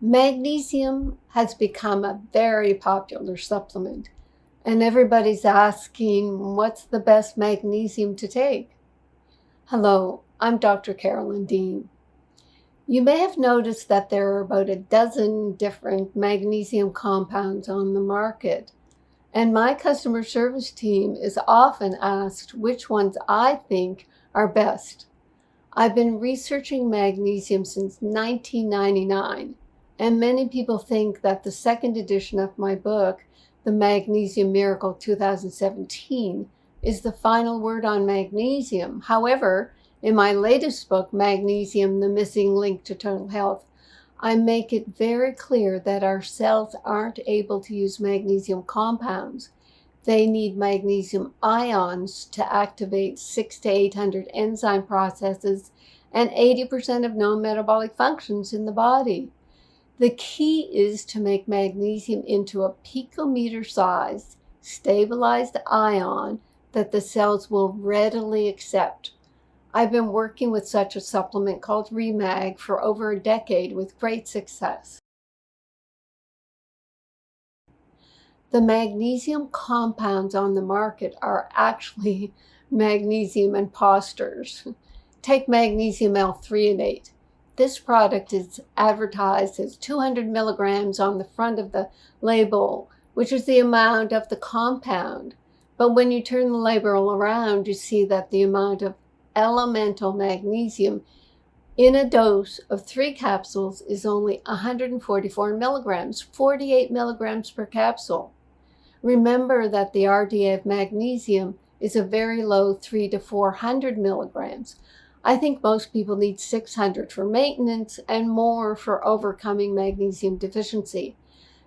Magnesium has become a very popular supplement, and everybody's asking, what's the best magnesium to take? Hello, I'm Dr. Carolyn Dean. You may have noticed that there are about a dozen different magnesium compounds on the market, and my customer service team is often asked which ones I think are best. I've been researching magnesium since 1999. And many people think that the second edition of my book, The Magnesium Miracle 2017, is the final word on magnesium. However, in my latest book, Magnesium, the Missing Link to Total Health, I make it very clear that our cells aren't able to use magnesium compounds. They need magnesium ions to activate 600 to 800 enzyme processes and 80% of known metabolic functions in the body. The key is to make magnesium into a picometer-sized, stabilized ion that the cells will readily accept. I've been working with such a supplement called Remag for over a decade with great success. The magnesium compounds on the market are actually magnesium imposters. Take magnesium L-thréonate. This product is advertised as 200 milligrams on the front of the label, which is the amount of the compound. But when you turn the label around, you see that the amount of elemental magnesium in a dose of 3 capsules is only 144 milligrams, 48 milligrams per capsule. Remember that the RDA of magnesium is a very low 300 to 400 milligrams. I think most people need 600 for maintenance and more for overcoming magnesium deficiency.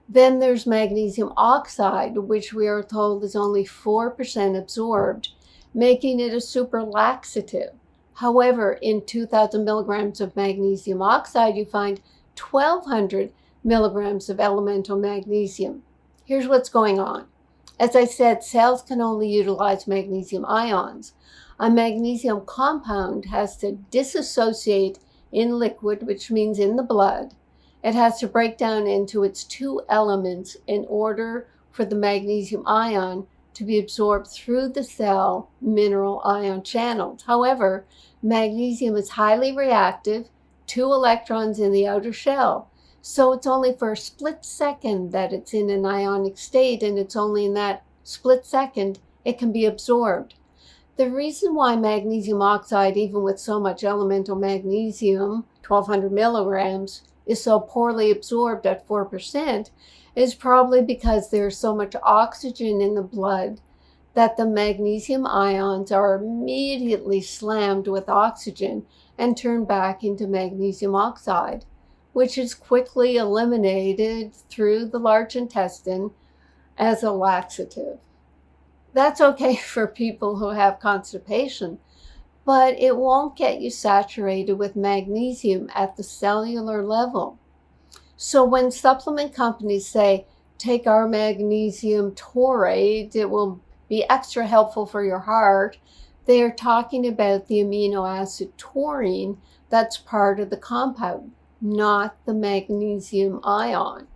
Then there's magnesium oxide, which we are told is only 4% absorbed, making it a super laxative. However, in 2,000 milligrams of magnesium oxide, you find 1,200 milligrams of elemental magnesium. Here's what's going on. As I said, cells can only utilize magnesium ions. A magnesium compound has to dissociate in liquid, which means in the blood. It has to break down into its 2 elements in order for the magnesium ion to be absorbed through the cell mineral ion channels. However, magnesium is highly reactive, 2 electrons in the outer shell. So it's only for a split second that it's in an ionic state, and it's only in that split second it can be absorbed. The reason why magnesium oxide, even with so much elemental magnesium, 1,200 milligrams, is so poorly absorbed at 4% is probably because there's so much oxygen in the blood that the magnesium ions are immediately slammed with oxygen and turned back into magnesium oxide, which is quickly eliminated through the large intestine as a laxative. That's okay for people who have constipation, but it won't get you saturated with magnesium at the cellular level. So when supplement companies say, take our magnesium taurate, it will be extra helpful for your heart, they are talking about the amino acid taurine that's part of the compound, not the magnesium ion.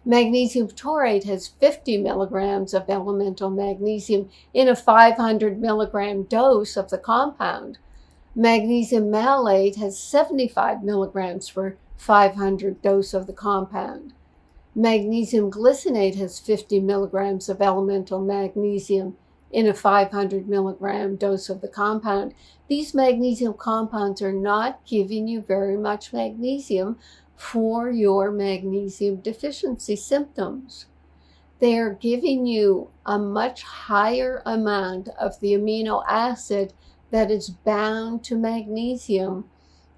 Magnesium taurate has 50 milligrams of elemental magnesium in a 500 milligram dose of the compound. Magnesium malate has 75 milligrams per 500 dose of the compound. Magnesium glycinate has 50 milligrams of elemental magnesium in a 500 milligram dose of the compound. These magnesium compounds are not giving you very much magnesium for your magnesium deficiency symptoms. They are giving you a much higher amount of the amino acid that is bound to magnesium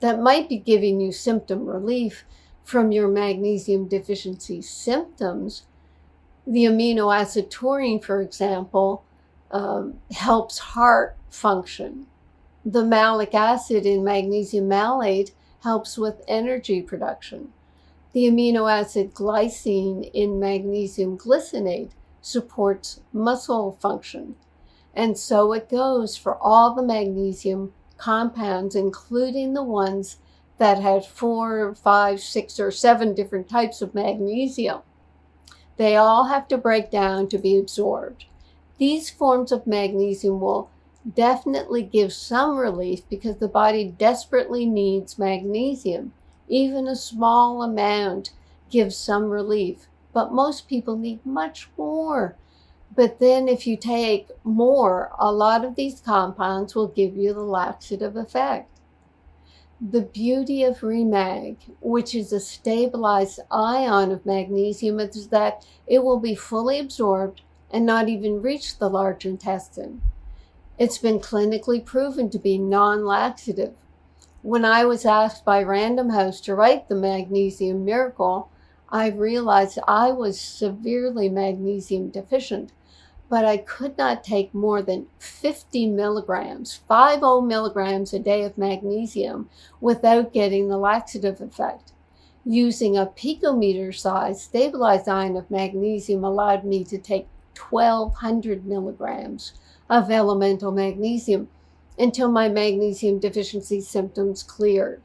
that might be giving you symptom relief from your magnesium deficiency symptoms. The amino acid taurine, for example, helps heart function. The malic acid in magnesium malate helps with energy production. The amino acid glycine in magnesium glycinate supports muscle function. And so it goes for all the magnesium compounds, including the ones that had 4, 5, 6, or 7 different types of magnesium. They all have to break down to be absorbed. These forms of magnesium will definitely give some relief because the body desperately needs magnesium. Even a small amount gives some relief, but most people need much more. But then if you take more, a lot of these compounds will give you the laxative effect. The beauty of Remag, which is a stabilized ion of magnesium, is that it will be fully absorbed and not even reach the large intestine. It's been clinically proven to be non-laxative. When I was asked by Random House to write the Magnesium Miracle, I realized I was severely magnesium deficient, but I could not take more than 50 milligrams, 50 milligrams a day of magnesium without getting the laxative effect. Using a picometer-sized stabilized ion of magnesium allowed me to take 1,200 milligrams of elemental magnesium until my magnesium deficiency symptoms cleared.